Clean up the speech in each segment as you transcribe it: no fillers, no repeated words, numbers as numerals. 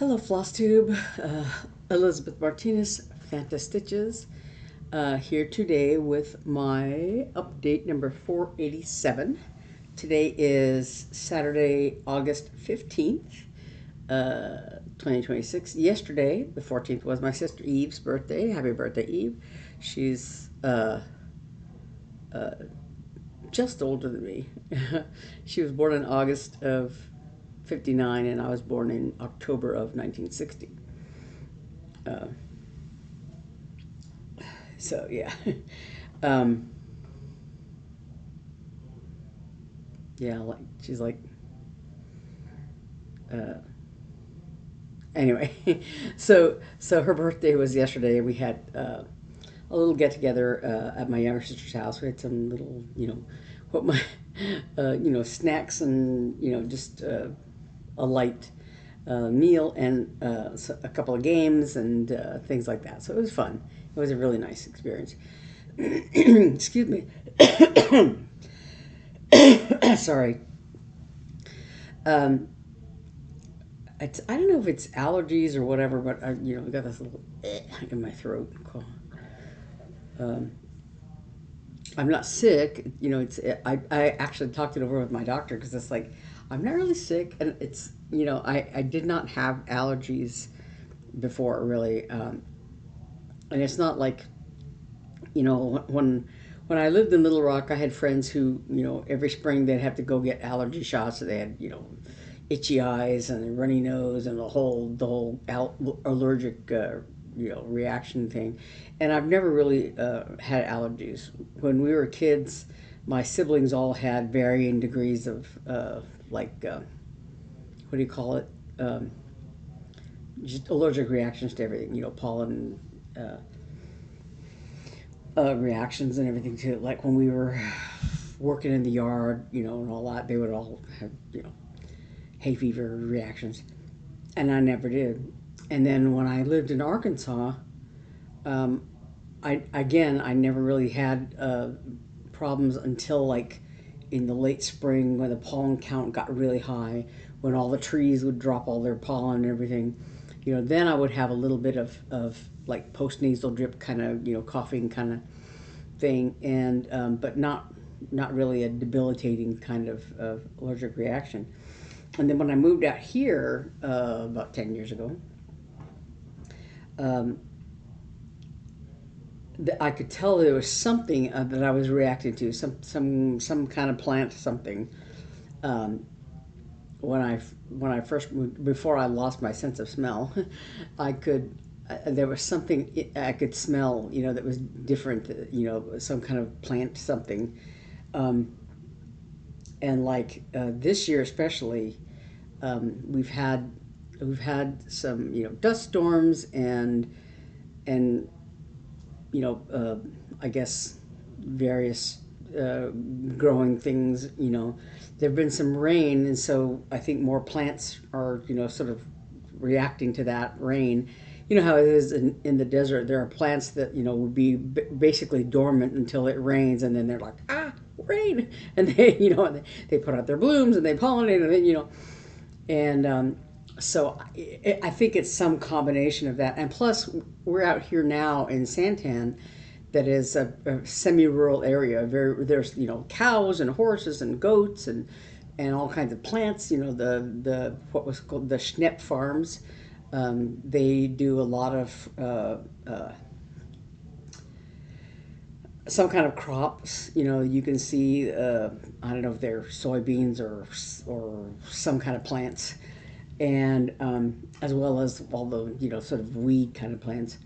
Hello, Flosstube. Elizabeth Martinez, phantastitches, here today with my update number 487. Today is Saturday, August 15th, 2026. Yesterday, the 14th, was my sister Eve's birthday. Happy birthday, Eve. She's uh, just older than me. She was born in August of 59, and I was born in October of 1960. Uh, so yeah, um, yeah. Like she's like. Uh, anyway, so her birthday was yesterday. We had a little get together at my younger sister's house. We had some little, what my, snacks and just a light meal and a couple of games and things like that. So it was fun. It was a really nice experience. Excuse me. Sorry. Um, I don't know if it's allergies or whatever, but I got this little in my throat. Um, I'm not sick. I actually talked it over with my doctor because it's like I'm not really sick, and it's I did not have allergies before really, and it's not like when I lived in Little Rock, I had friends who every spring they'd have to go get allergy shots. So they had itchy eyes and a runny nose and the whole allergic reaction thing. And I've never really had allergies. When we were kids, my siblings all had varying degrees of what do you call it? Just allergic reactions to everything. Pollen. Reactions and everything too. Like when we were working in the yard, and all that, they would all have, hay fever reactions, and I never did. And then when I lived in Arkansas, um, I never really had problems until like in the late spring when the pollen count got really high, when all the trees would drop all their pollen and everything. Then I would have a little bit of like post nasal drip kind of coughing kind of thing, and but not really a debilitating kind of allergic reaction. And then when I moved out here about 10 years ago, um, I could tell there was something that I was reacting to, some kind of plant, something. Um, when I first moved, before I lost my sense of smell, I could there was something I could smell, that was different, some kind of plant, something. Um, and like this year especially, we've had some dust storms and I guess various growing things. There've been some rain, and so I think more plants are sort of reacting to that rain. You know how it is in the desert. There are plants that would be basically dormant until it rains, and then they're like, rain, and they they put out their blooms and they pollinate, and then and so I think it's some combination of that. And plus, we're out here now in Santan, that is a semi-rural area. There's cows and horses and goats and all kinds of plants. The what was called the Schnepp farms. They do a lot of some kind of crops. You can see I don't know if they're soybeans or some kind of plants, and as well as all the sort of weed kind of plants.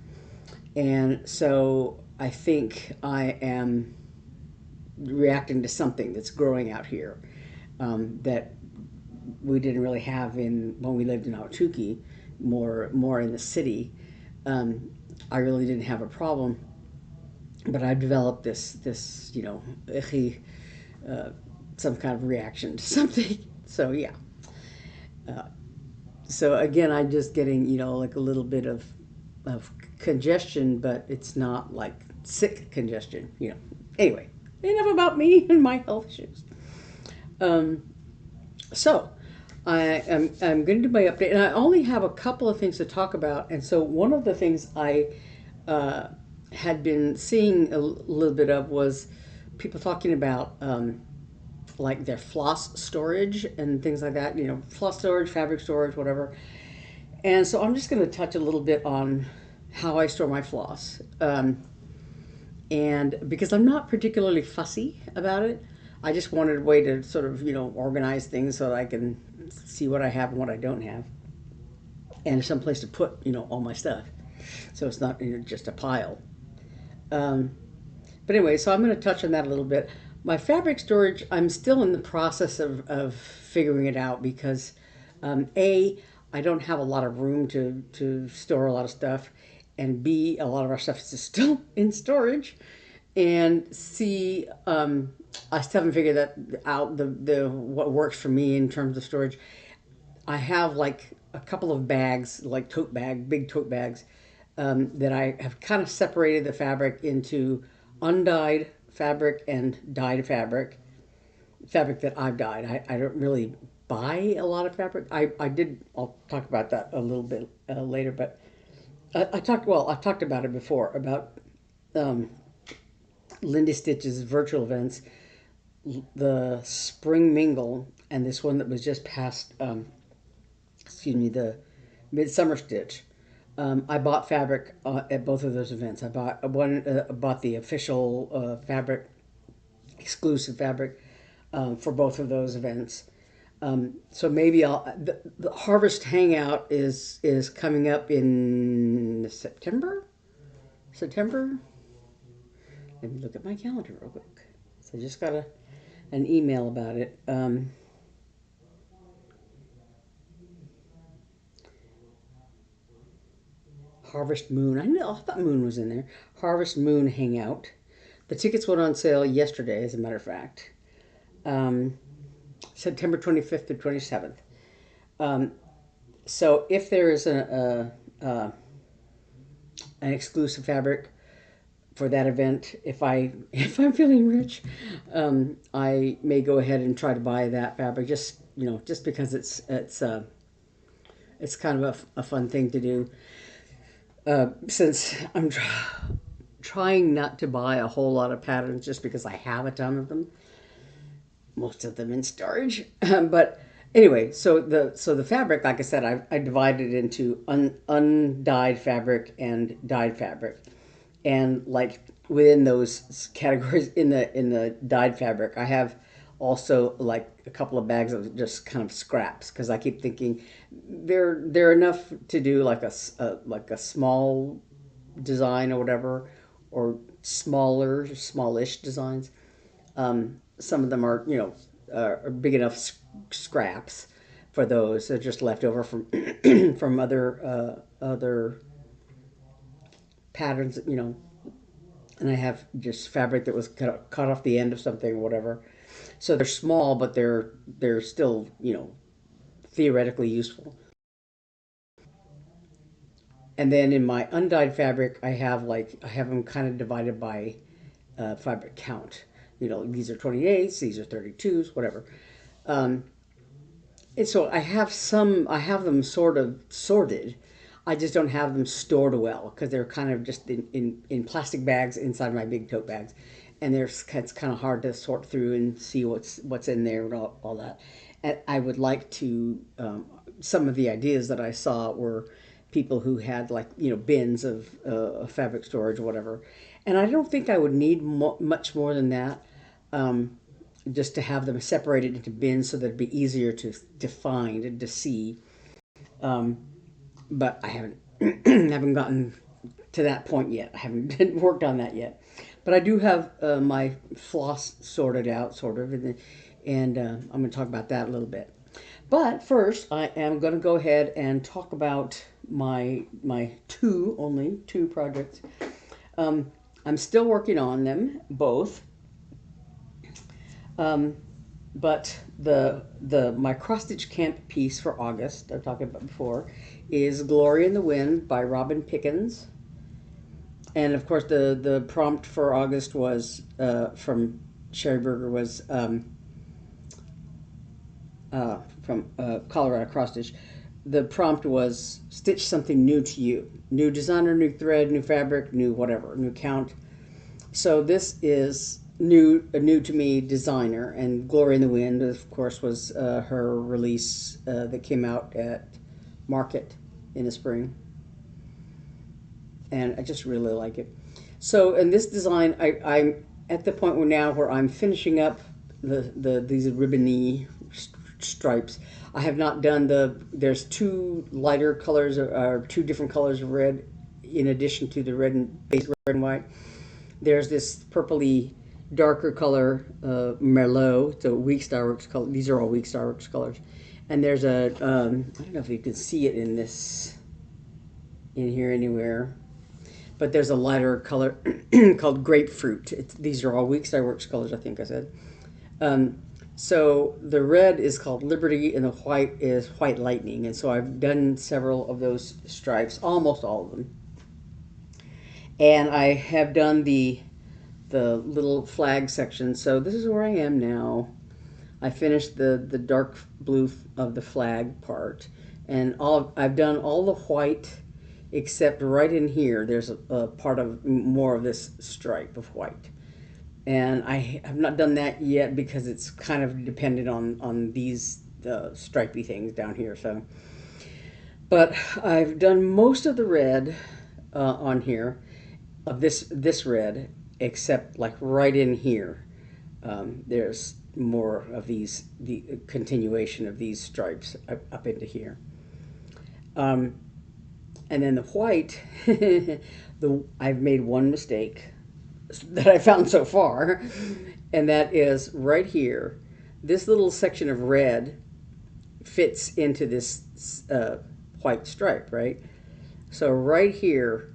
And so I think I am reacting to something that's growing out here that we didn't really have in when we lived in Ahwatukee, more in the city. I really didn't have a problem, but I developed this icky, uh, some kind of reaction to something. So yeah. Uh, so again, I'm just getting like a little bit of congestion, but it's not like sick congestion. Anyway, enough about me and my health issues. Um, so I'm going to do my update, and I only have a couple of things to talk about. And so one of the things I uh, had been seeing a little bit of was people talking about like their floss storage and things like that. You know, floss storage, fabric storage, whatever. And so I'm just going to touch a little bit on how I store my floss. And because I'm not particularly fussy about it, I just wanted a way to sort of, organize things so that I can see what I have and what I don't have, and some place to put, all my stuff, so it's not, just a pile. Um, but anyway, so I'm going to touch on that a little bit. My fabric storage, I'm still in the process of figuring it out because, A, I don't have a lot of room to store a lot of stuff, and B, a lot of our stuff is still in storage, and C, I still haven't figured that out, the what works for me in terms of storage. I have like a couple of bags, like big tote bags, that I have kind of separated the fabric into undyed fabric and dyed fabric that I've dyed. I don't really buy a lot of fabric. I'll talk about that a little bit later, but I've talked about it before, about um, Lindy Stitch's virtual events, the Spring Mingle, and this one that was just past, the Midsummer Stitch. I bought fabric at both of those events. Bought the official fabric, exclusive fabric, for both of those events. So maybe the Harvest Hangout is coming up in September. September. Let me look at my calendar real quick. So I just got an email about it. Harvest Moon. I thought Moon was in there. Harvest Moon Hangout. The tickets went on sale yesterday, as a matter of fact. Um, September 25th to 27th. Um, so if there is an exclusive fabric for that event, if I'm feeling rich, I may go ahead and try to buy that fabric. Just because it's kind of a fun thing to do. Since I'm trying not to buy a whole lot of patterns just because I have a ton of them, most of them in storage. But anyway, so the fabric, like I said, I divided it into undyed fabric and dyed fabric, and like within those categories, in the dyed fabric, I have also like a couple of bags of just kind of scraps, because I keep thinking they're enough to do like a small design or whatever, or smallish designs. Some of them are big enough scraps for those. They're just left over from from other patterns, and I have just fabric that was cut off the end of something or whatever. So they're small, but they're still, theoretically useful. And then in my undyed fabric, I have them kind of divided by fabric count. These are 28s, these are 32s, whatever. Um, and so I have them sort of sorted. I just don't have them stored well because they're kind of just in plastic bags inside my big tote bags. And it's kind of hard to sort through and see what's in there and all that. And I would like to, some of the ideas that I saw were people who had, like, bins of fabric storage or whatever. And I don't think I would need much more than that. Just to have them separated into bins so that it'd be easier to find and to see. Um, but I haven't gotten to that point yet. I haven't worked on that yet. But I do have my floss sorted out, sort of, and I'm going to talk about that a little bit. But first, I am going to go ahead and talk about my only two projects. I'm still working on them both. Um, but my cross stitch camp piece for August, I've talked about before, is Glory in the Wind by Robin Pickens. And of course, the prompt for August was from Sherry Berger was from Colorado Cross Stitch. The prompt was stitch something new to you. New designer, new thread, new fabric, new whatever, new count. So this is a new to me designer, and Glory in the Wind, of course, was her release that came out at Market in the spring. And I just really like it. So in this design, I'm at the point where I'm finishing up these ribbony stripes. I have not done there's two lighter colors, or two different colors of red, in addition to the red and base red and white. There's this purpley darker color, Merlot, so Week Starworks color. These are all Week Starworks colors. And there's I don't know if you can see it in here anywhere, but there's a lighter color called Grapefruit. These are all Week Starworks colors, I think I said. So the red is called Liberty, and the white is White Lightning. And so I've done several of those stripes, almost all of them. And I have done the little flag section. So this is where I am now. I finished the dark blue of the flag part, and I've done all the white except right in here. There's a part of more of this stripe of white. And I have not done that yet because it's kind of dependent on these stripy things down here. So, but I've done most of the red on here, of this red, except like right in here. There's more of the continuation of these stripes up into here. And then the white, I've made one mistake that I found so far, and that is right here. This little section of red fits into this white stripe, right? So right here,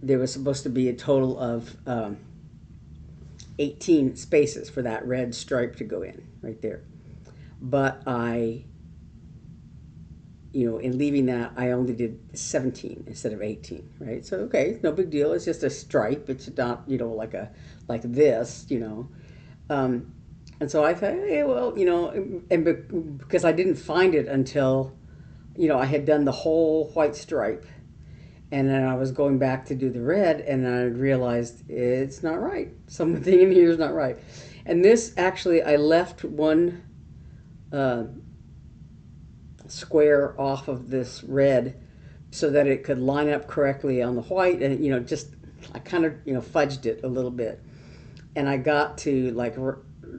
there was supposed to be a total of 18 spaces for that red stripe to go in, right there. But in leaving that, I only did 17 instead of 18, right? So, okay, no big deal. It's just a stripe. It's not, like this, and so I thought, hey, well, and because I didn't find it until, I had done the whole white stripe, and then I was going back to do the red, and I realized it's not right. Something in here is not right. And this, actually, I left one square off of this red so that it could line up correctly on the white, and I kind of fudged it a little bit, and I got to like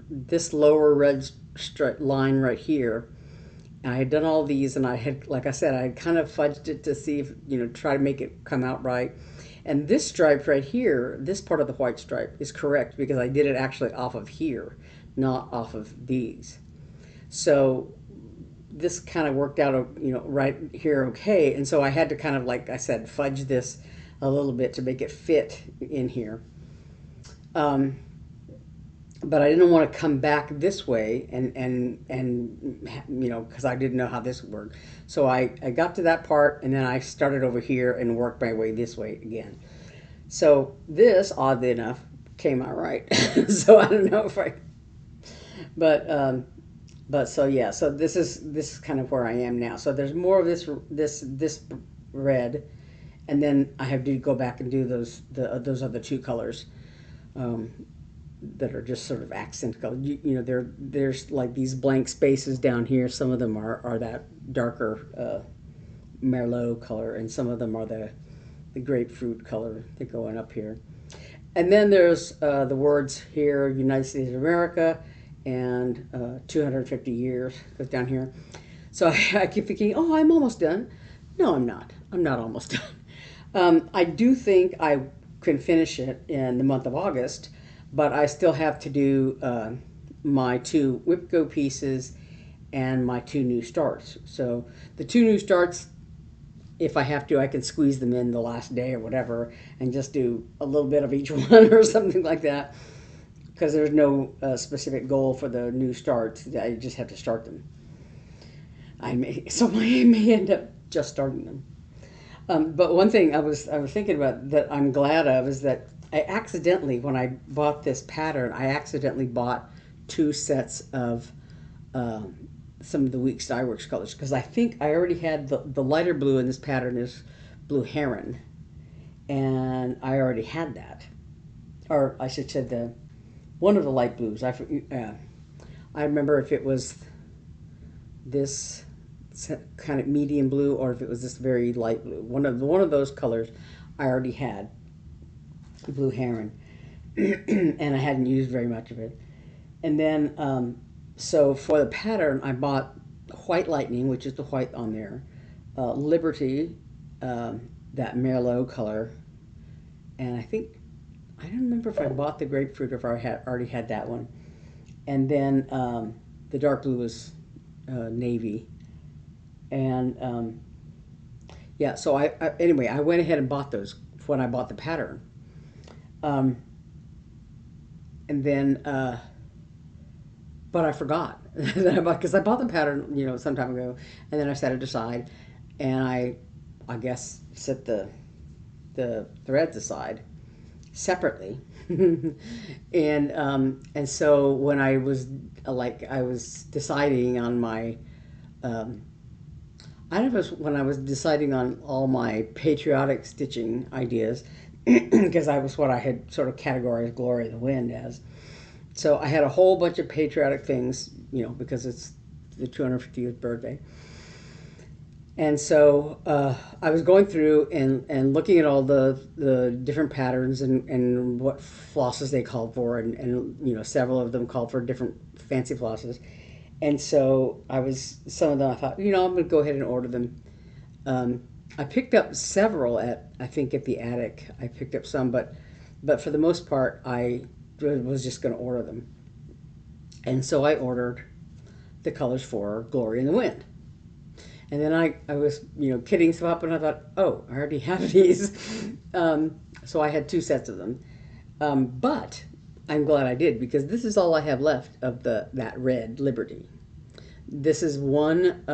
this lower red line right here. And I had done all these, and I had, like I said, I had kind of fudged it to see if try to make it come out right. And this stripe right here, this part of the white stripe, is correct because I did it actually off of here, not off of these. So this kind of worked out, right here okay. And so I had to kind of, like I said, fudge this a little bit to make it fit in here. But I didn't want to come back this way and because I didn't know how this would work. So I got to that part, and then I started over here and worked my way this way again. So this, oddly enough, came out right. So I don't know if but so yeah, so this is kind of where I am now. So there's more of this red, and then I have to go back and do those other two colors that are just sort of accent color. There's like these blank spaces down here. Some of them are that darker Merlot color, and some of them are the grapefruit color that go on up here. And then there's the words here, United States of America, and 250 years goes down here. So I keep thinking, oh, I'm almost done. No, I'm not. I'm not almost done. I do think I can finish it in the month of August, but I still have to do my 2 WIPGO pieces and my 2 new starts. So the 2 new starts, if I have to, I can squeeze them in the last day or whatever and just do a little bit of each one or something like that, because there's no specific goal for the new starts. I just have to start them. I may end up just starting them. But one thing I was thinking about that I'm glad of is that I accidentally, when I bought this pattern, I accidentally bought 2 sets of some of the Weeks Dye Works colors, because I think I already had the lighter blue in this pattern is blue heron, and I already had that, or I should say the one of the light blues. I remember if it was this kind of medium blue or if it was this very light blue. One of those colors I already had, blue heron, and I hadn't used very much of it. And then so for the pattern, I bought White Lightning, which is the white on there, Liberty, that Merlot color, and I don't remember if I bought the grapefruit or if I already had that one. And then the dark blue was navy. And yeah, so anyway, I went ahead and bought those when I bought the pattern. And then, but I forgot because I bought the pattern, some time ago, and then I set it aside, and I guess set the threads aside separately. And so when I was deciding on my when I was deciding on all my patriotic stitching ideas, because that was what I had sort of categorized Glory of the Wind as. So I had a whole bunch of patriotic things, because it's the 250th birthday. And so I was going through and looking at all the different patterns and what flosses they called for, and several of them called for different fancy flosses. And so some of them I thought, I'm going to go ahead and order them. I picked up several at the attic. I picked up some, but for the most part, I was just going to order them. And so I ordered the colors for Glory in the Wind. And then I was, kitting some up, and I thought, oh, I already have these. So I had 2 sets of them. But I'm glad I did, because this is all I have left of that red Liberty. This is one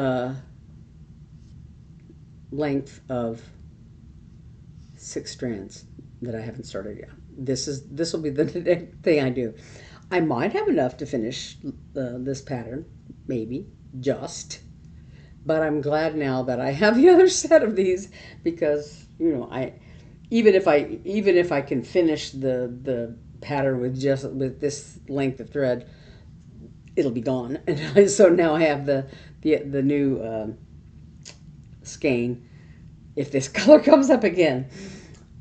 length of 6 strands that I haven't started yet. This will be the thing I do. I might have enough to finish this pattern, maybe, but I'm glad now that I have the other set of these, because even if I can finish the pattern with this length of thread, it'll be gone. And so now I have the new skein if this color comes up again.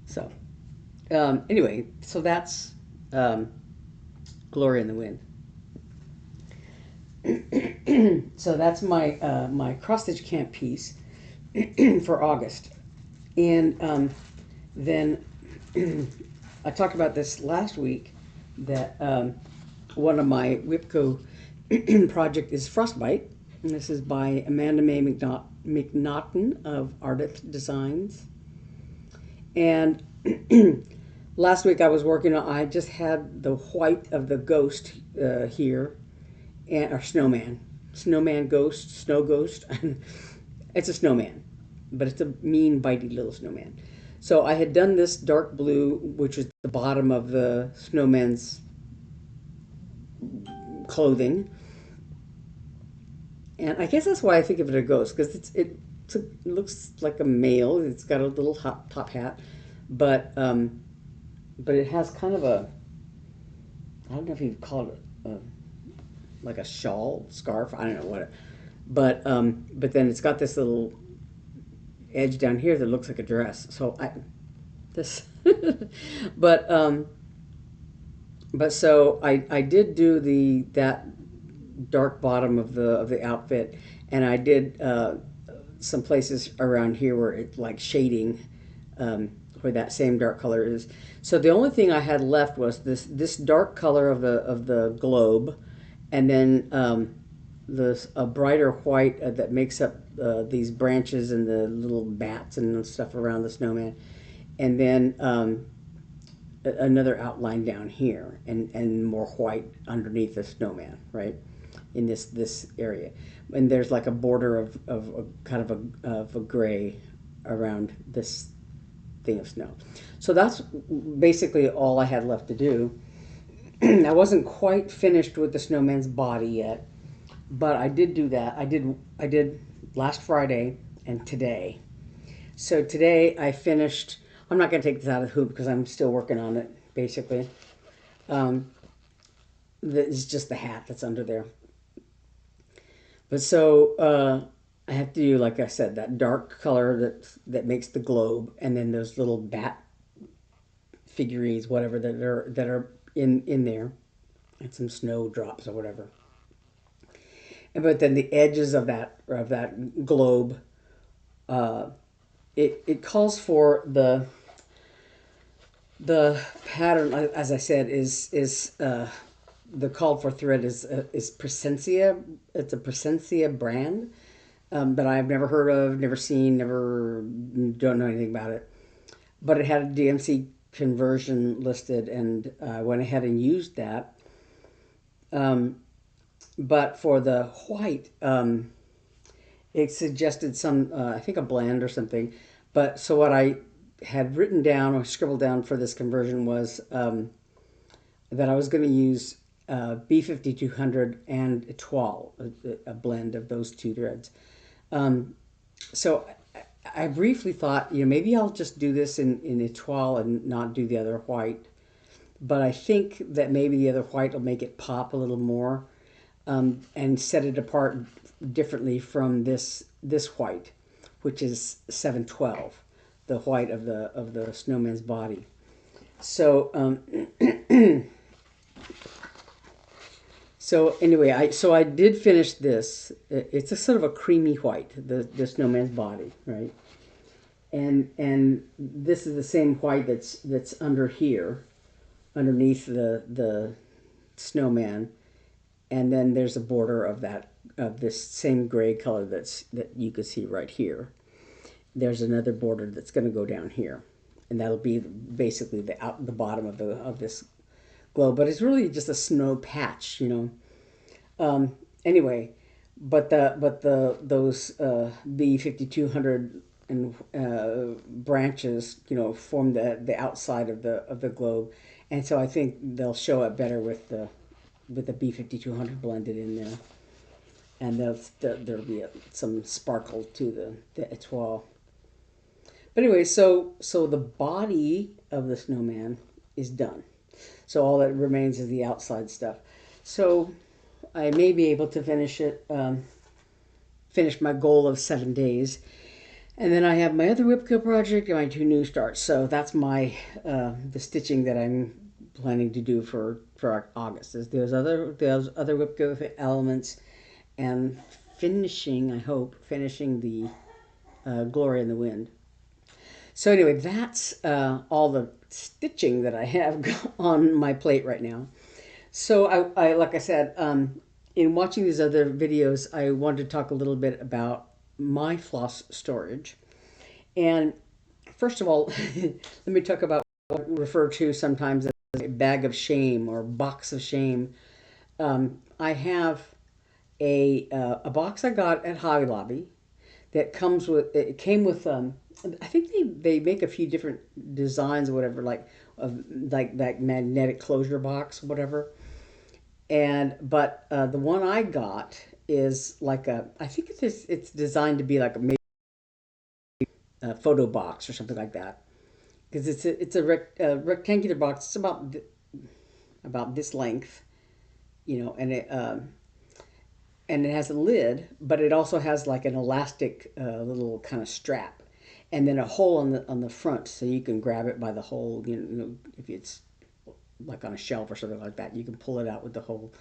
So anyway, so that's Glory in the Wind. So that's my my cross stitch camp piece for August. And then I talked about this last week, that one of my WIPGO project is Frostbite, and this is by Amanda May MacNaughton of Ardith Designs. And last week I was working on, I just had the white of the ghost here, or snowman ghost, snow ghost. It's a snowman, but it's a mean, bitey little snowman. So I had done this dark blue, which is the bottom of the snowman's clothing, and I guess that's why I think of it as a ghost, because it looks like a male. It's got a little top hat, but it has kind of a, I don't know if you'd call it like a shawl, scarf, I don't know what, but then it's got this little edge down here that looks like a dress. So but so I did do that dark bottom of the outfit, and I did some places around here where it's like shading, where that same dark color is. So the only thing I had left was this dark color of the globe, and then a brighter white that makes up these branches and the little bats and stuff around the snowman, and then another outline down here, and more white underneath the snowman, right, in this area. And there's like a border of kind of a gray around this thing of snow. So that's basically all I had left to do. I wasn't quite finished with the snowman's body yet. but I did do that. I did last Friday and today. So today I finished. I'm not going to take this out of the hoop because I'm still working on it. Basically, um, it's just the hat that's under there. But so I have to do, like I said, that dark color that makes the globe, and then those little bat figurines, whatever that are in there, and some snowdrops or whatever. And but then the edges of that globe, uh, it calls for the pattern. As I said, is the called for thread is Presencia. It's a Presencia brand that I've never heard of, never seen, never don't know anything about it. But it had a DMC conversion listed, and I went ahead and used that. Um, but for the white, it suggested some, I think, a blend or something. But so what I had written down or scribbled down for this conversion was that I was going to use B5200 and Etoile, a blend of those two threads. Um, so I briefly thought, maybe I'll just do this in Etoile and not do the other white. But I think that maybe the other white will make it pop a little more, and set it apart differently from this white, which is 712, the white of the snowman's body. So so anyway, I did finish this. It's a sort of a creamy white, the snowman's body, right? And this is the same white that's under here, underneath the snowman, and then there's a border of this same gray color that you can see right here. There's another border that's going to go down here, and that'll be basically the bottom of this globe. But it's really just a snow patch. Anyway, but those B5200 and branches, form the outside of the globe, and so I think they'll show up better with the B5200 blended in there, and there'll be some sparkle to the etoile. But anyway, so the body of the snowman is done. So all that remains is the outside stuff. So I may be able to finish my goal of 7 days. And then I have my other WIPGO project and my two new starts. So that's the stitching that I'm planning to do for August. There's those other WIPGO elements, and I hope finishing the Glory in the Wind. So anyway, that's all the stitching that I have on my plate right now. So I like I said, in watching these other videos, I wanted to talk a little bit about my floss storage. And first of all, let me talk about what I refer to sometimes as a bag of shame or box of shame. I have a box I got at Hobby Lobby that came with I think they make a few different designs or whatever, like that magnetic closure box, whatever. But the one I got is like I think it's designed to be like a photo box or something like that, because it's a rectangular box. It's about this length, and it has a lid, but it also has like an elastic little kind of strap, and then a hole on the front, so you can grab it by the hole. If it's like on a shelf or something like that, you can pull it out with the hole.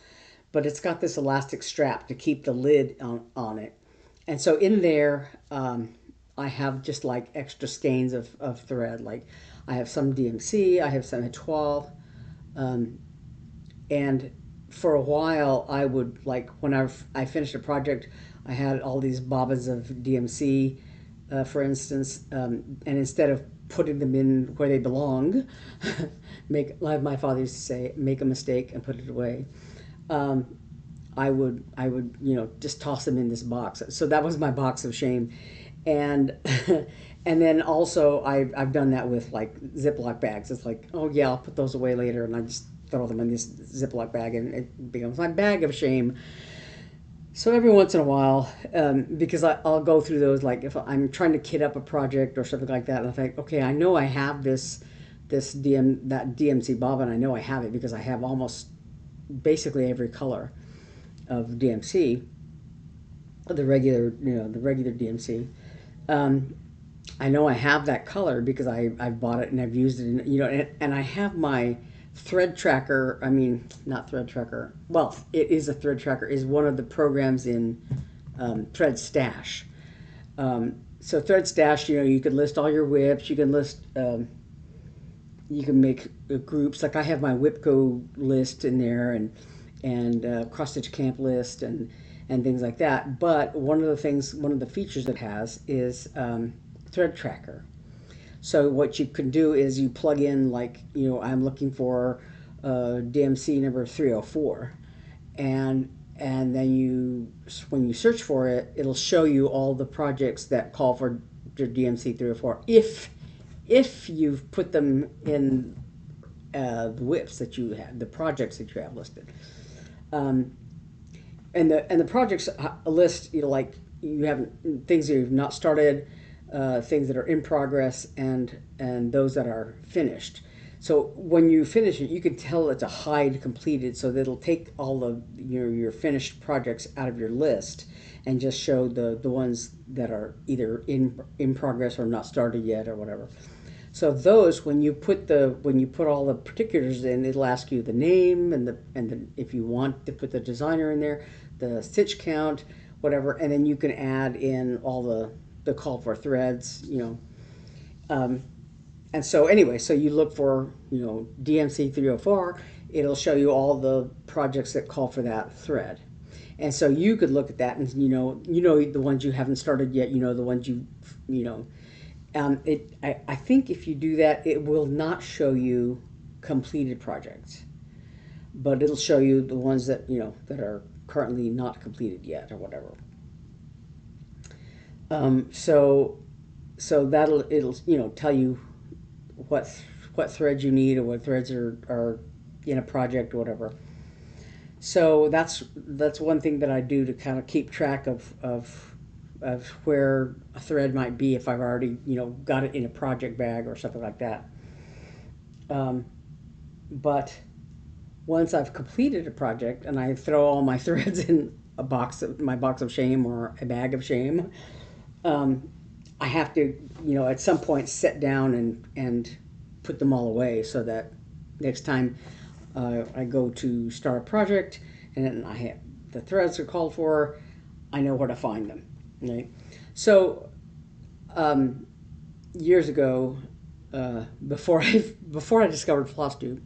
But it's got this elastic strap to keep the lid on it, and so in there, I have just like extra skeins of thread. Like I have some DMC, I have some Etoile, and for a while I would, like, when I finished a project, I had all these bobbins of DMC, for instance, and instead of putting them in where they belong, like my father used to say, make a mistake and put it away. I would just toss them in this box. So that was my box of shame, and and then also I've done that with like Ziploc bags. It's like, oh yeah, I'll put those away later, and I just throw them in this Ziploc bag, and it becomes my bag of shame. So every once in a while, because I'll go through those, like if I'm trying to kit up a project or something like that, and I think, okay, I know I have that DMC bobbin. I know I have it because I have almost basically every color of DMC, the regular DMC. Um, I know I have that color because I've bought it and I've used it, and I have my thread tracker. I mean, not thread tracker. Well, it is a thread tracker. Is one of the programs in Thread Stash. So Thread Stash, you can list all your whips. You can list. You can make groups. Like I have my WIPGO list in there, and cross stitch camp list and things like that. But one of the features it has is thread tracker. So what you can do is you plug in, like, I'm looking for DMC number 304, and then when you search for it, it'll show you all the projects that call for your DMC 304 if you've put them in the whips that you have, the projects that you have listed. And the projects list, like you have things that you've not started, things that are in progress, and those that are finished. So when you finish it, you can tell it's a hide completed, so that it'll take all of your finished projects out of your list and just show the ones that are either in progress or not started yet or whatever. So those, when you put all the particulars in, it'll ask you the name and if you want to put the designer in there, the stitch count, whatever, and then you can add in all the call for threads, and so anyway, so you look for DMC 304, it'll show you all the projects that call for that thread, and so you could look at that and the ones you haven't started yet, the ones I think if you do that, it will not show you completed projects, but it'll show you the ones that that are currently not completed yet or whatever. So it'll tell you what threads you need or what threads are in a project or whatever. So that's one thing that I do to kind of keep track of where a thread might be if I've already got it in a project bag or something like that. But once I've completed a project and I throw all my threads in my box of shame or a bag of shame, I have to at some point sit down and put them all away so that next time I go to start a project and the threads are called for, I know where to find them. Right? So years ago, before I discovered Flosstube,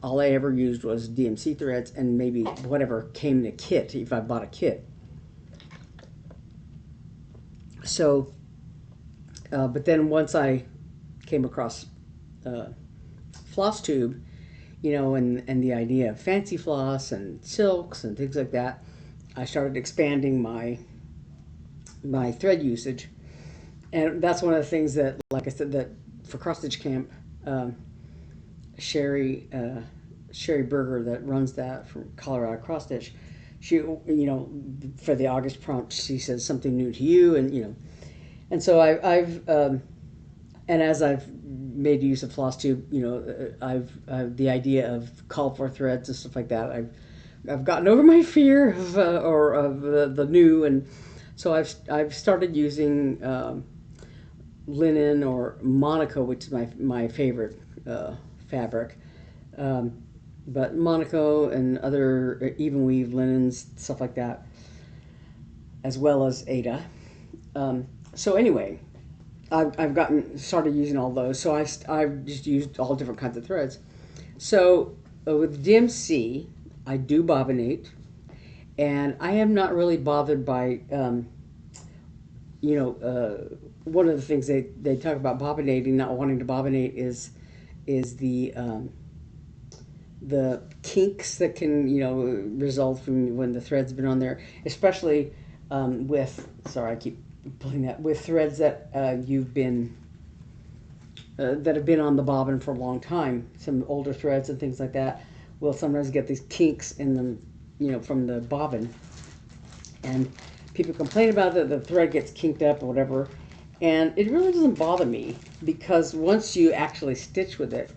all I ever used was DMC threads and maybe whatever came in a kit if I bought a kit. So, but then once I came across Flosstube, and the idea of fancy floss and silks and things like that, I started expanding my thread usage, and that's one of the things that, like I said, that for cross stitch camp, Sherry Berger that runs that from Colorado Cross Stitch, she for the August prompt she says something new to you, and so I've and as I've made use of Flosstube, I've the idea of call for threads and stuff like that. I've gotten over my fear of the new, and so I've started using linen or Monaco, which is my favorite fabric, but Monaco and other even weave linens, stuff like that, as well as Ada. So anyway, I've started using all those. So I've just used all different kinds of threads. So with DMC, I do bobbinate, and I am not really bothered by, one of the things they talk about bobbinating, not wanting to bobbinate, is the kinks that can result from when the thread's been on there, especially I keep pulling that, with threads that that have been on the bobbin for a long time. Some older threads and things like that will sometimes get these kinks in them, from the bobbin. and people complain about it, the thread gets kinked up or whatever, and it really doesn't bother me because once you actually stitch with it,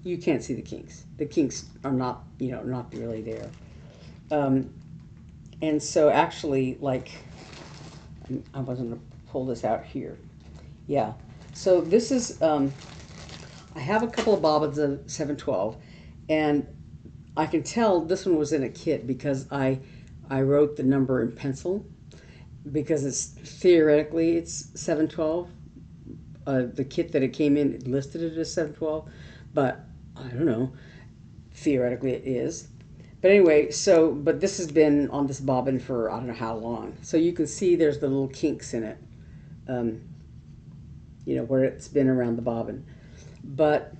you can't see the kinks. The kinks are not, not really there. And so actually, like, I wasn't going to pull this out here. Yeah. So this is, I have a couple of bobbins of 712, and I can tell this one was in a kit because I wrote the number in pencil because it's theoretically it's 712. The kit that it came in it listed it as 712, but I don't know. Theoretically, it is. But anyway, but this has been on this bobbin for I don't know how long. So you can see there's the little kinks in it, where it's been around the bobbin. But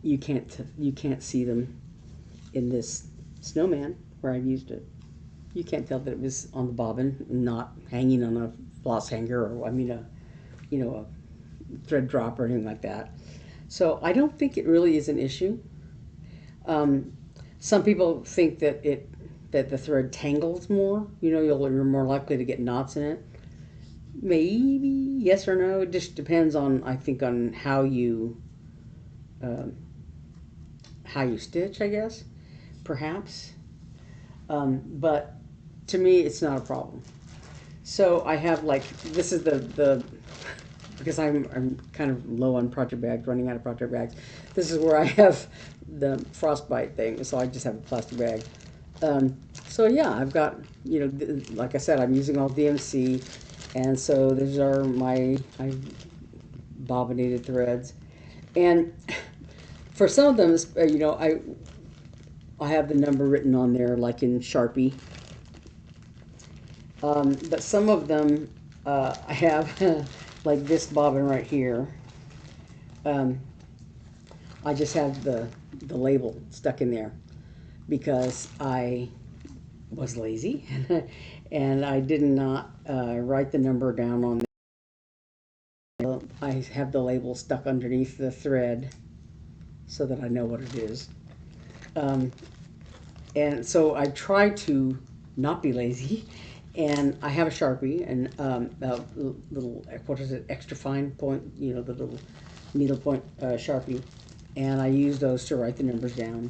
you can't see them in this snowman where I've used it. You can't tell that it was on the bobbin, not hanging on a floss hanger or a thread drop or anything like that. So I don't think it really is an issue. Some people think that the thread tangles more. You're more likely to get knots in it. Maybe yes or no. It just depends on how you stitch, I guess, perhaps. But to me, it's not a problem. So I have this is the because I'm kind of low on project bags, running out of project bags. This is where I have the frostbite thing, so I just have a plastic bag. So yeah, I've got, like I said, I'm using all DMC, and so these are my bobbinated threads. And for some of them, I have the number written on there, like in Sharpie. But some of them, I have, like this bobbin right here. I just have the label stuck in there because I was lazy and I did not write the number down on there. I have the label stuck underneath the thread so that I know what it is. And so I try to not be lazy, and I have a Sharpie and a little, what is it, extra fine point, the little needle point Sharpie, and I use those to write the numbers down.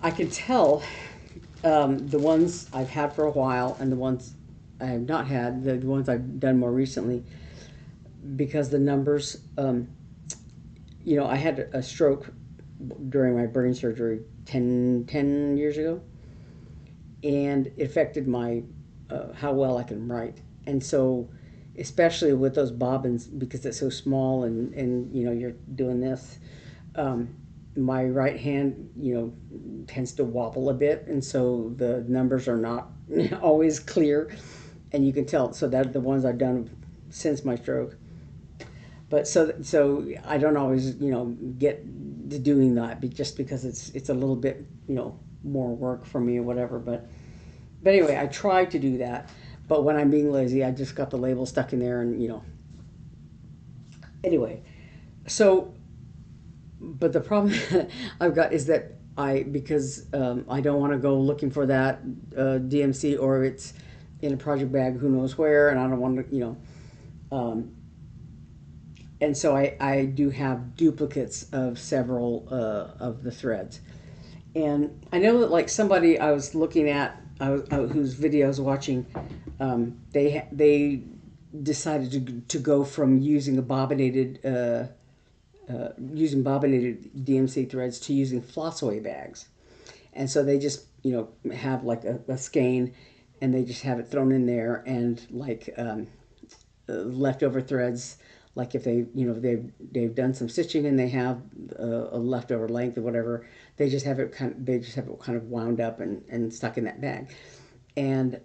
I can tell the ones I've had for a while and the ones I have not had, the ones I've done more recently, because the numbers, I had a stroke during my brain surgery 10 years ago, and it affected my how well I can write. And so especially with those bobbins, because it's so small and you're doing this, my right hand tends to wobble a bit, and so the numbers are not always clear, and you can tell. So that the ones I've done since my stroke. But so I don't always get to doing that just because it's a little bit more work for me or whatever. But anyway, I try to do that. But when I'm being lazy, I just got the label stuck in there, and Anyway, so but the problem I've got is that because I don't want to go looking for that DMC, or it's in a project bag who knows where, and I don't want to and so I do have duplicates of several of the threads. And I know that like somebody I was looking at, whose video I was watching, they decided to go from using bobbinated DMC threads to using flossaway bags. And so they just have like a skein, and they just have it thrown in there, and like leftover threads, like if they've done some stitching and they have a leftover length or whatever, they just have it kind of wound up and stuck in that bag. And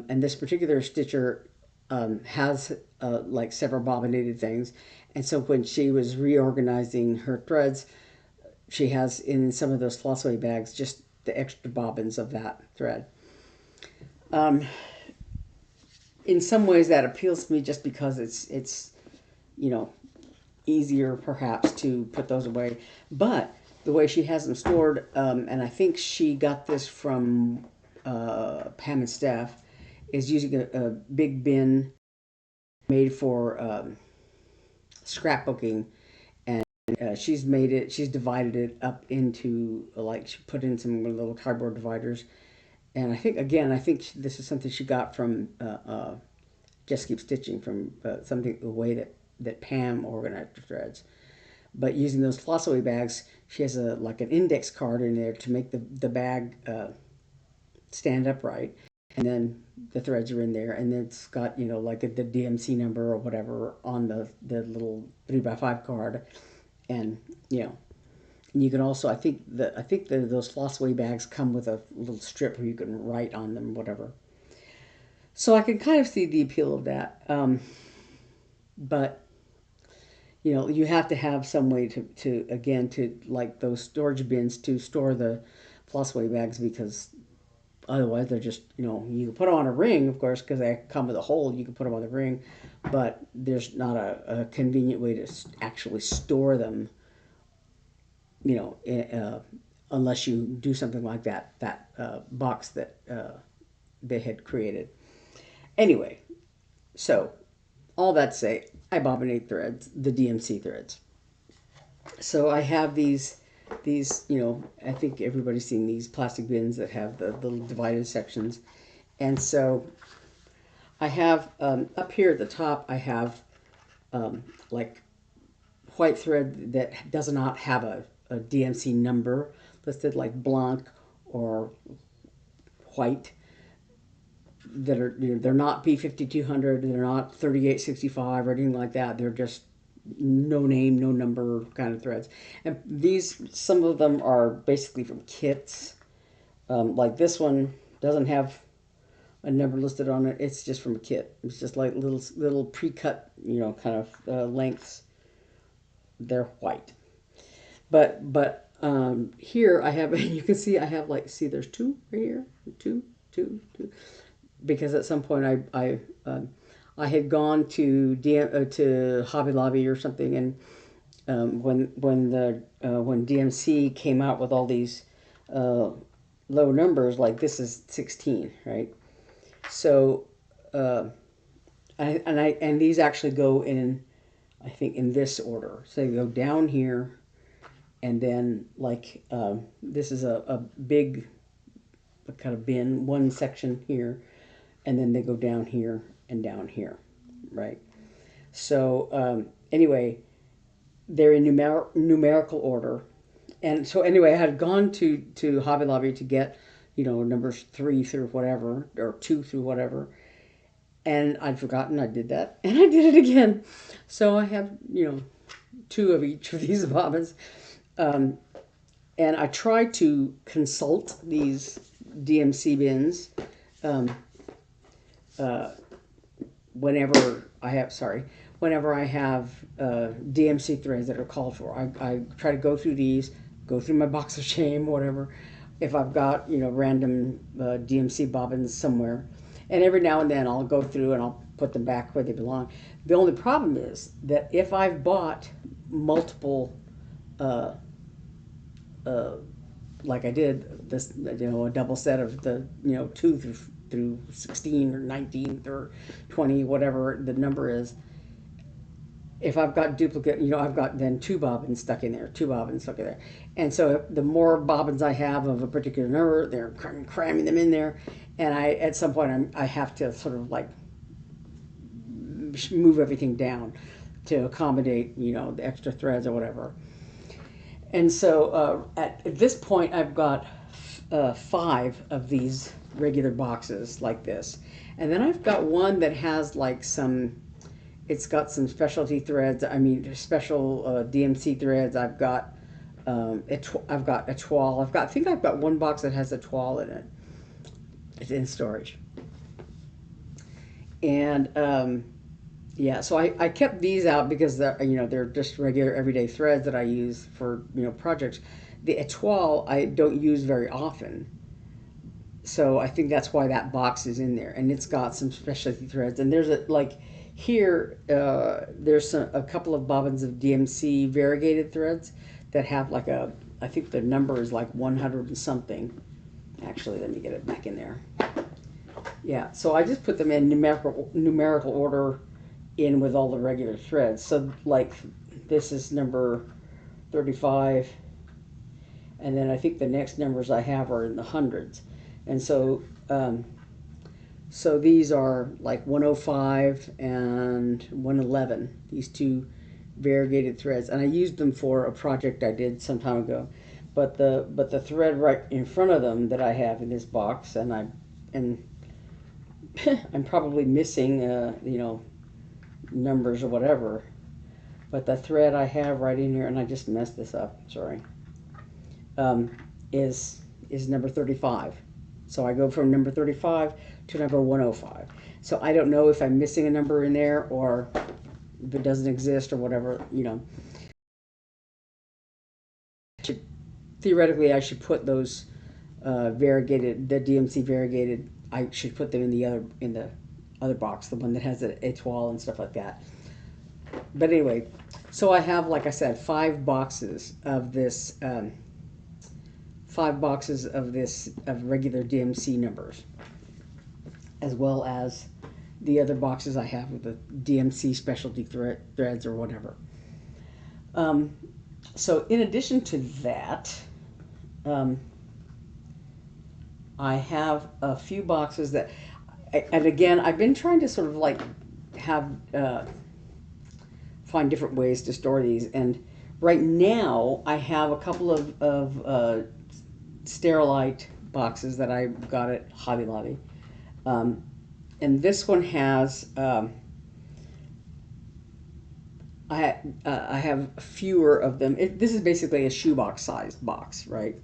this particular stitcher has like several bobbinated things, and so when she was reorganizing her threads, she has in some of those flossaway bags just the extra bobbins of that thread. In some ways that appeals to me just because it's easier perhaps to put those away. But the way she has them stored, and I think she got this from Pam and Steph, is using a big bin made for scrapbooking, and she's divided it up into, like, she put in some little cardboard dividers, and I think this is something she got from Just Keep Stitching, from something, the way that Pam organized the threads. But using those flossaway bags, she has like an index card in there to make the bag stand upright, and then the threads are in there, and then it's got, like the DMC number or whatever on the little 3x5 card, and you can also, those flossaway bags come with a little strip where you can write on them, whatever. So I can kind of see the appeal of that, but you have to have some way to like those storage bins to store the flossaway bags, because otherwise they're just, you can put them on a ring, of course, because they come with a hole. You can put them on the ring, but there's not a convenient way to actually store them, unless you do something like that box that they had created. Anyway, so all that to say, I bobbinate threads, the DMC threads. So I have these, I think everybody's seen these plastic bins that have the little divided sections. And so I have, up here at the top, I have like white thread that does not have a DMC number listed, like blanc or white, that are, they're not P5200, they're not 3865 or anything like that. They're just no name, no number kind of threads. And some of them are basically from kits. Like this one doesn't have a number listed on it. It's just from a kit. It's just like little pre-cut, kind of lengths. They're white. But here I have, you can see I have, like, see, there's two right here, two, because at some point I had gone to Hobby Lobby or something, and when DMC came out with all these low numbers, like this is 16, right? So and these actually go in, I think, in this order. So you go down here, and then, like, this is a big kind of bin, one section here, and then they go down here and down here, right? So anyway, they're in numerical order. And so anyway, I had gone to Hobby Lobby to get, numbers 3 through whatever, or 2 through whatever, and I'd forgotten I did that, and I did it again. So I have, 2 of each of these bobbins. And I try to consult these DMC bins whenever I have DMC threads that are called for. I try to go through these, go through my box of shame, whatever, if I've got, random DMC bobbins somewhere. And every now and then I'll go through and I'll put them back where they belong. The only problem is that if I've bought multiple, like I did this, a double set of the, 2 through 16 or 19 or 20, whatever the number is. If I've got duplicate, I've got then 2 bobbins stuck in there, 2 bobbins stuck in there. And so the more bobbins I have of a particular number, they're cramming them in there. And at some point I have to sort of like move everything down to accommodate, the extra threads or whatever. And so at this point, I've got 5 of these regular boxes like this. And then I've got one that has like it's got some specialty threads. I mean, special DMC threads. I've got a toile. I think I've got one box that has a toile in it. It's in storage. And yeah, so I kept these out because they're just regular everyday threads that I use for projects. The toile I don't use very often, so I think that's why that box is in there. And it's got some specialty threads. And there's here there's a couple of bobbins of DMC variegated threads that have like a I think the number is like 100 and something. Actually, let me get it back in there. Yeah, so I just put them in numerical order in with all the regular threads. So like this is number 35, and then I think the next numbers I have are in the hundreds. And so so these are like 105 and 111, these two variegated threads, and I used them for a project I did some time ago. But the thread right in front of them that I have in this box, and I'm probably missing you know, numbers or whatever. But the thread I have right in here, and I just messed this up, sorry, is number 35. So I go from number 35 to number 105. So I don't know if I'm missing a number in there or if it doesn't exist or whatever, you know. Theoretically, I should put those variegated, the DMC variegated, I should put them in the other box, the one that has the étoile and stuff like that. But anyway, so I have, like I said, 5 boxes of this, 5 boxes of this, of regular DMC numbers, as well as the other boxes I have with the DMC specialty threads or whatever. So in addition to that, I have a few boxes that, and again, I've been trying to sort of like have, find different ways to store these. And right now I have a couple of Sterilite boxes that I got at Hobby Lobby. And this one has, I have fewer of them. This is basically a shoebox sized box, right?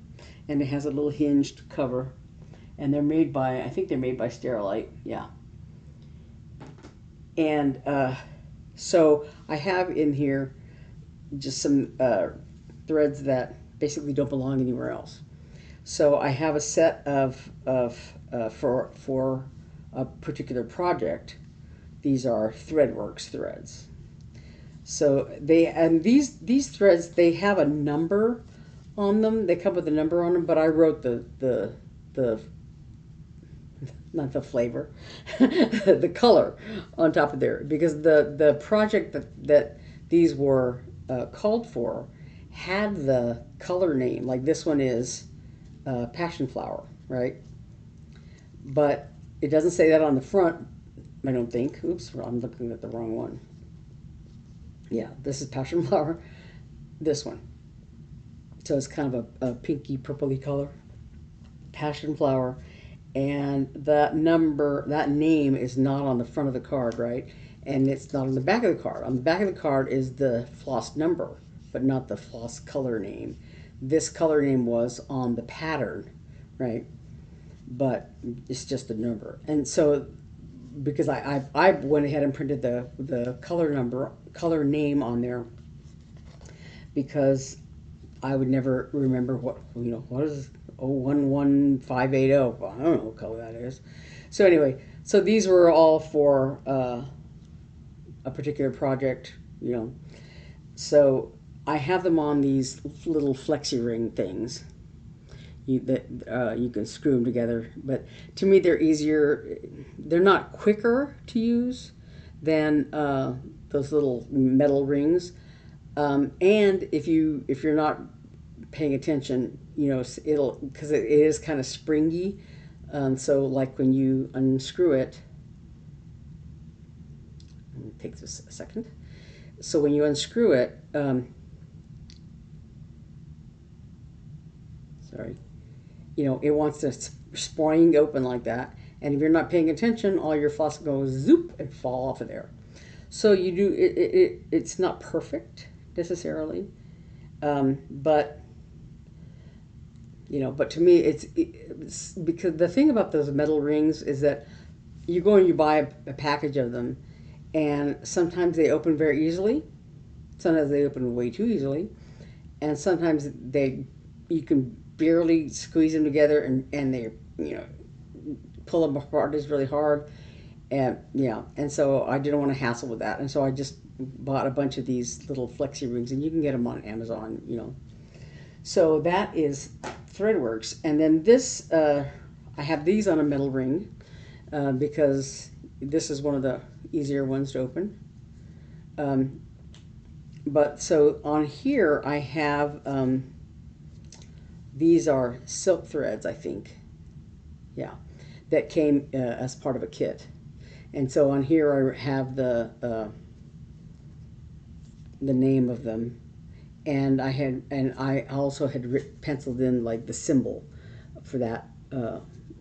And it has a little hinged cover. And they're made by, I think they're made by Sterilite, yeah. And so I have in here just some threads that basically don't belong anywhere else. So I have a set of for a particular project. These are ThreadWorks threads. So these threads, they have a number on them. They come with a number on them, but I wrote the not the flavor, the color on top of there, because the project that these were called for had the color name, like this one is Passion Flower, right? But it doesn't say that on the front, I don't think. Oops, I'm looking at the wrong one. Yeah, this is Passion Flower, this one. So it's kind of a pinky purpley color, Passion Flower. And that number, that name is not on the front of the card, right? And it's not on the back of the card. On the back of the card is the floss number, but not the floss color name. This color name was on the pattern, right? But it's just the number. And so, because I went ahead and printed the color name on there, because I would never remember what is 011580. Well, I don't know what color that is. So anyway, so these were all for a particular project, you know. So I have them on these little flexi ring things that you can screw them together. But to me, they're easier. They're not quicker to use than those little metal rings. And if you're not paying attention, you know, it'll, because it is kind of springy. So like when you unscrew it, let me take this a second. So when you unscrew it, sorry, you know, it wants to spring open like that. And if you're not paying attention, all your floss goes zoop and fall off of there. So you do, it's not perfect necessarily, but you know, but to me, it's because the thing about those metal rings is that you go and you buy a package of them, and sometimes they open very easily, sometimes they open way too easily, and sometimes you can barely squeeze them together, and they, you know, pull them apart is really hard, and yeah, and so I didn't want to hassle with that, and so I just bought a bunch of these little flexi rings, and you can get them on Amazon, you know. So that is Threadworks. And then this, I have these on a metal ring because this is one of the easier ones to open. But so on here I have, these are silk threads, I think. Yeah, that came as part of a kit. And so on here I have the name of them, and I also had penciled in like the symbol for that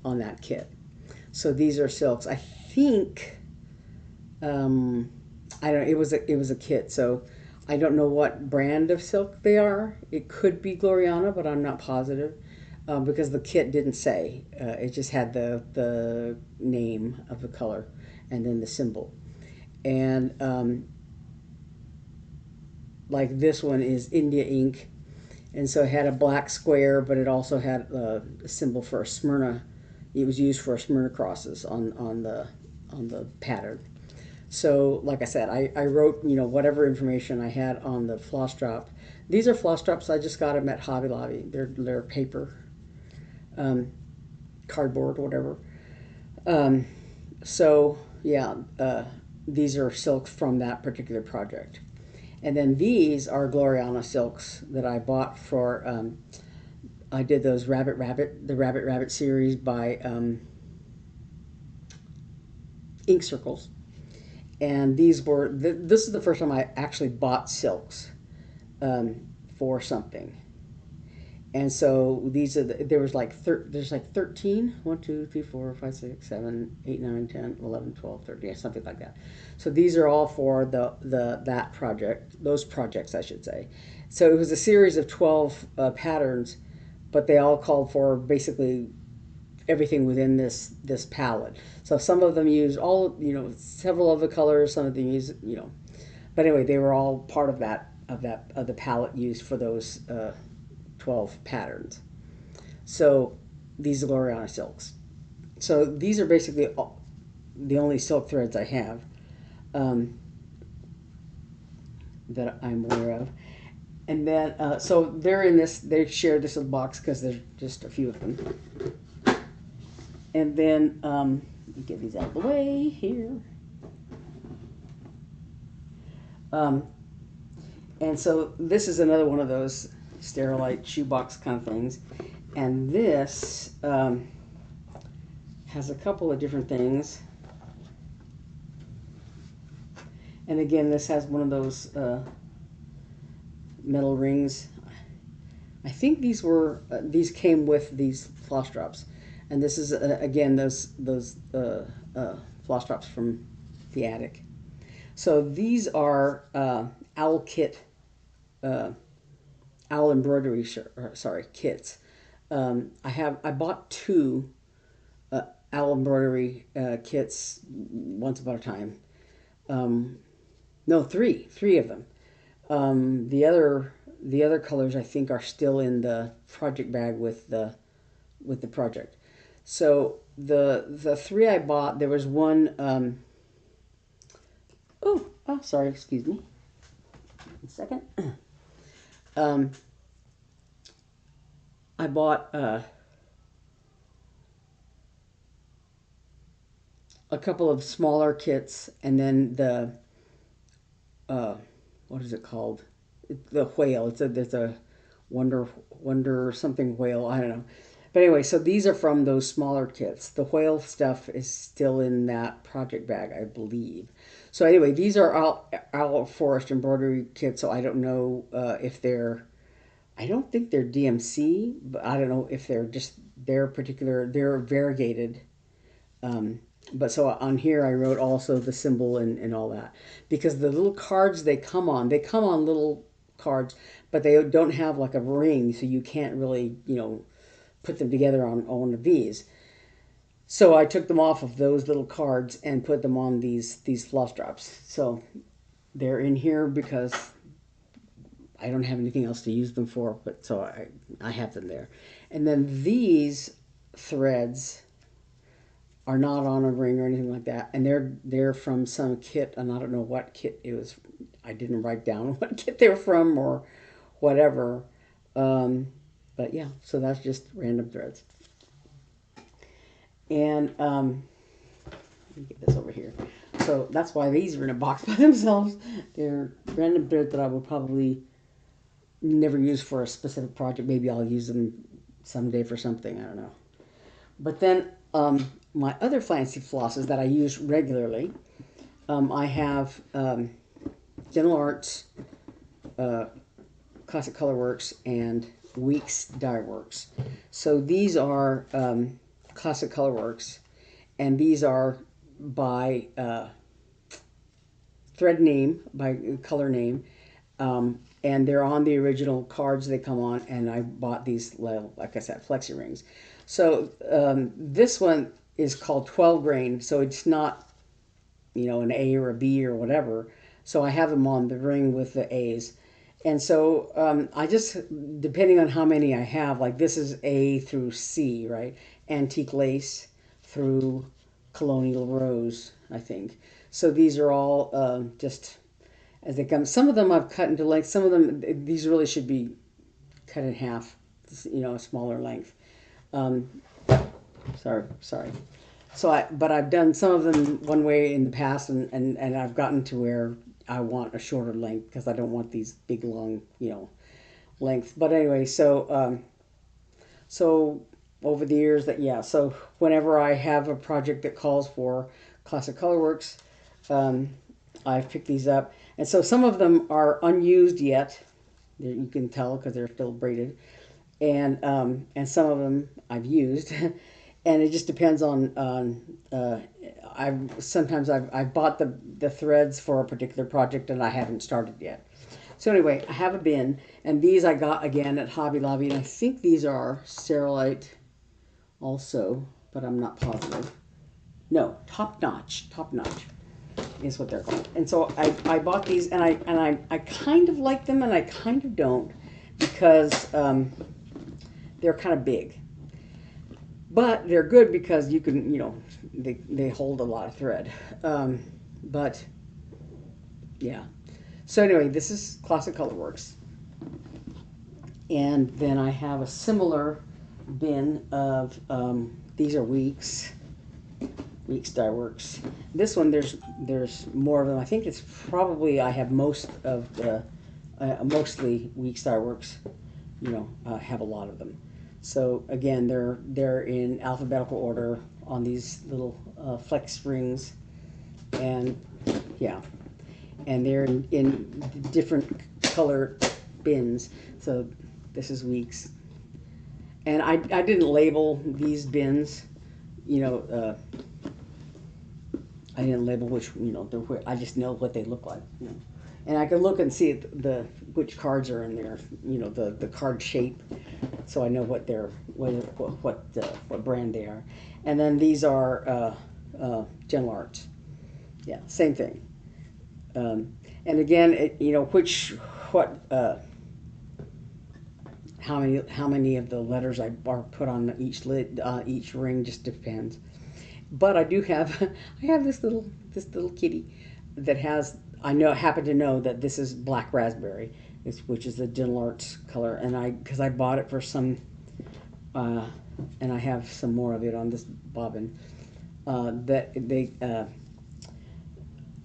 on that kit. So these are silks. I think I don't. It was a kit, so I don't know what brand of silk they are. It could be Gloriana, but I'm not positive because the kit didn't say. It just had the name of the color and then the symbol. And like this one is India ink, and so it had a black square, but it also had a symbol for a Smyrna. It was used for Smyrna crosses on the pattern. So, like I said, I wrote, whatever information I had on the floss drop. These are floss drops. I just got them at Hobby Lobby. They're paper, cardboard, whatever. So, yeah, these are silks from that particular project. And then these are Gloriana silks that I bought for, I did those the Rabbit Rabbit series by Ink Circles. And these were, this is the first time I actually bought silks for something. And so these are, there's like 13, 1, 2, 3, 4, 5, 6, 7, 8, 9, 10, 11, 12, 13, something like that. So these are all for that project, those projects, I should say. So it was a series of 12 patterns, but they all called for basically everything within this palette. So some of them use several of the colors, some of them use, but anyway, they were all part of the palette used for those 12 patterns. So these are Gloriana silks. So these are basically the only silk threads I have that I'm aware of. And then, so they're in this, they share this little box because there's just a few of them. And then, let me get these out of the way here. And so this is another one of those Sterilite shoebox kind of things. And this has a couple of different things. And again, this has one of those metal rings. I think these came with these floss drops. And this is, again, those floss drops from the attic. So these are owl kit, owl embroidery, kits. I bought 2 owl embroidery kits once upon a time. No, three of them. The other colors I think are still in the project bag with the project. So the 3 I bought, there was one. Sorry, excuse me. 1 second. I bought a couple of smaller kits, and then the what is it called? The whale. There's a wonder something whale. I don't know. But anyway, so these are from those smaller kits. The whale stuff is still in that project bag, I believe. So anyway, these are owl forest embroidery kits. So I don't know if they're. I don't think they're DMC, but I don't know if they're just they're variegated. But so on here I wrote also the symbol and all that, because the little cards they come on little cards, but they don't have like a ring, so you can't really put them together on one of these. So I took them off of those little cards and put them on these floss drops. So they're in here because I don't have anything else to use them for, but so I have them there. And then these threads are not on a ring or anything like that, and they're from some kit, and I don't know what kit it was. I didn't write down what kit they were from or whatever, But yeah, so that's just random threads. And let me get this over here. So that's why these are in a box by themselves. They're random threads that I will probably never use for a specific project. Maybe I'll use them someday for something. I don't know. But then my other fancy flosses that I use regularly, I have Needleart, Classic Colorworks, and Weeks Dye Works. So these are Classic Colorworks, and these are by thread name, by color name, and they're on the original cards they come on, and I bought these, like I said, flexi rings. So this one is called 12 grain, so it's not, an A or a B or whatever. So I have them on the ring with the A's. And so I just, depending on how many I have, like this is A through C, right? Antique lace through colonial rose, I think. So these are all just as they come. Some of them I've cut into length. Some of them, these really should be cut in half, a smaller length. Sorry. But I've done some of them one way in the past, and I've gotten to where I want a shorter length because I don't want these big long, length. But anyway, so over the years so whenever I have a project that calls for Classic Colorworks, I've picked these up, and so some of them are unused yet. You can tell because they're still braided, and some of them I've used. And it just depends on I've bought the threads for a particular project and I haven't started yet. So anyway, I have a bin, and these I got again at Hobby Lobby, and I think these are Sterilite also, but I'm not positive. No, Top Notch is what they're called. And so I bought these, and I kind of like them and I kind of don't, because they're kind of big. But they're good because you can, they hold a lot of thread. But yeah. So anyway, this is Classic Colorworks. And then I have a similar bin of, these are Weeks Dye Works. This one, there's more of them. I think it's probably, I have most of the, mostly Weeks Dye Works, have a lot of them. So again, they're in alphabetical order on these little flex rings, and yeah, and they're in different color bins. So this is Weeks, and I didn't label these bins, I didn't label which I just know what they look like, and I can look and see which cards are in there, the card shape. So I know what brand they are, and then these are Needleart. Yeah, same thing. And again, how many of the letters I are put on each lid, each ring just depends. But I do have I have this little kitty that has, happen to know that this is black raspberry, which is the Needleart color, and because I bought it for some, and I have some more of it on this bobbin.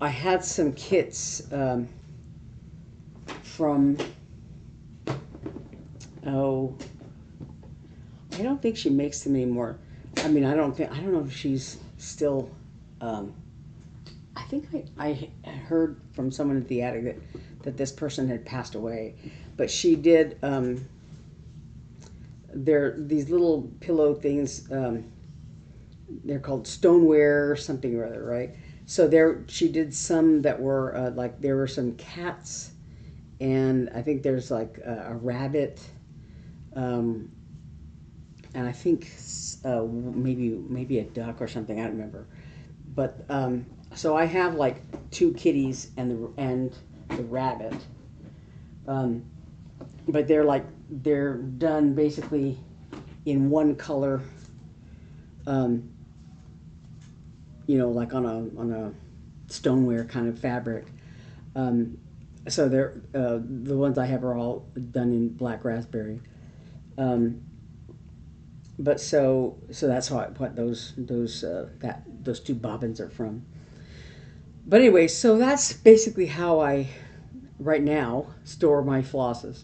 I had some kits from, I don't think she makes them anymore. I don't know if she's still. I think I heard from someone at the attic that this person had passed away, but she did. They're these little pillow things. They're called stoneware or something or other, right? So she did some that were there were some cats, and I think there's like a rabbit, and I think maybe a duck or something. I don't remember, but so I have like 2 kitties and the rabbit, but they're done basically in one color, like on a stoneware kind of fabric. So they're the ones I have are all done in black raspberry. Um, but so that's what those two bobbins are from. But anyway, so that's basically how I right now store my flosses.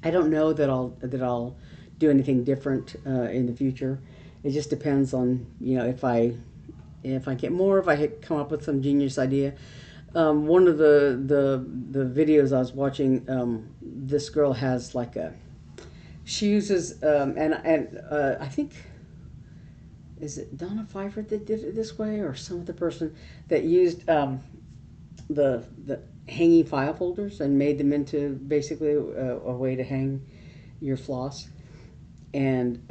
I don't know that I'll do anything different in the future. It just depends on if I get more, if I come up with some genius idea. One of the videos I was watching, this girl has like a she uses and I think is it Donna Pfeiffer that did it this way or some other person that used the hanging file folders and made them into basically a way to hang your floss. And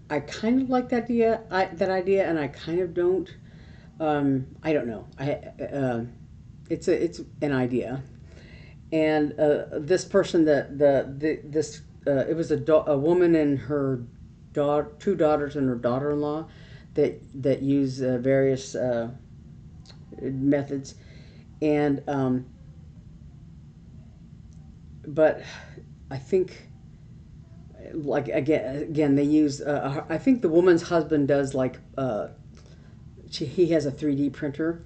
I kind of like that idea, and I kind of don't. I don't know. It's an idea, and this person this it was a woman and her two daughters and her daughter-in-law that use various methods, and but I think like again they use I think the woman's husband does like he has a 3D printer,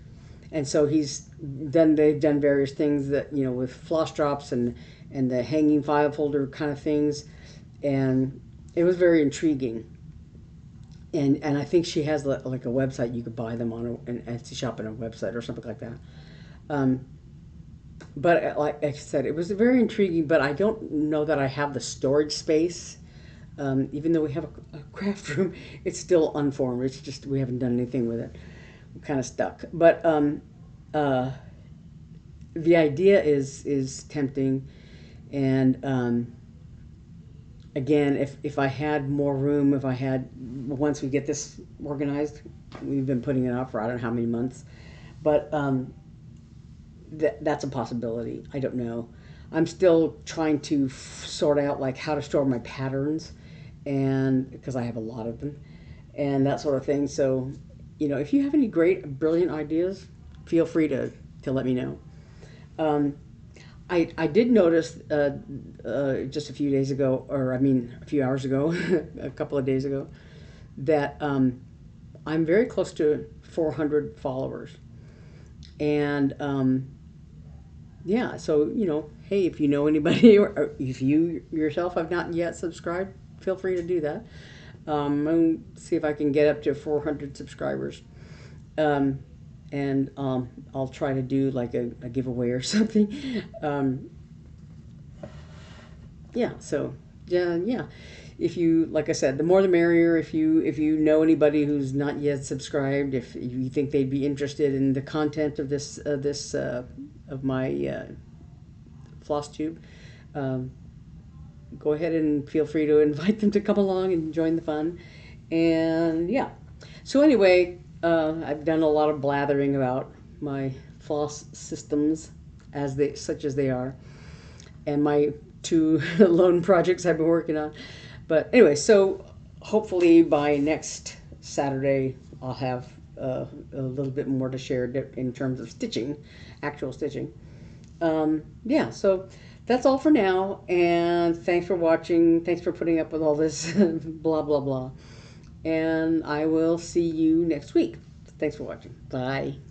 and so they've done various things that with floss drops and the hanging file folder kind of things, and it was very intriguing. And I think she has like a website you could buy them on an Etsy shop and a website or something like that. Um, but like I said, it was very intriguing. But I don't know that I have the storage space. Even though we have a craft room, it's still unformed. It's just we haven't done anything with it. We're kind of stuck. But the idea is tempting, and again, if I had more room, if I had once we get this organized, we've been putting it off for I don't know how many months, but that's a possibility. I don't know. I'm still trying to sort out like how to store my patterns, and because I have a lot of them, and that sort of thing. So, if you have any great, brilliant ideas, feel free to let me know. Um, I did notice just a few days ago, or I mean a few hours ago, a couple of days ago, that I'm very close to 400 followers, and yeah, so hey, if you know anybody, or if you yourself have not yet subscribed, feel free to do that. I'll see if I can get up to 400 subscribers. Um, and I'll try to do like a giveaway or something. Yeah, so yeah. If you, like I said, the more the merrier. If you know anybody who's not yet subscribed, if you think they'd be interested in the content of this of my Flosstube, um, go ahead and feel free to invite them to come along and join the fun. And yeah. So anyway, I've done a lot of blathering about my floss systems such as they are, and my two lone projects I've been working on. But anyway, so hopefully by next Saturday I'll have a little bit more to share in terms of stitching, actual stitching. Yeah, so that's all for now, and thanks for watching. Thanks for putting up with all this blah, blah, blah. And I will see you next week. Thanks for watching. Bye.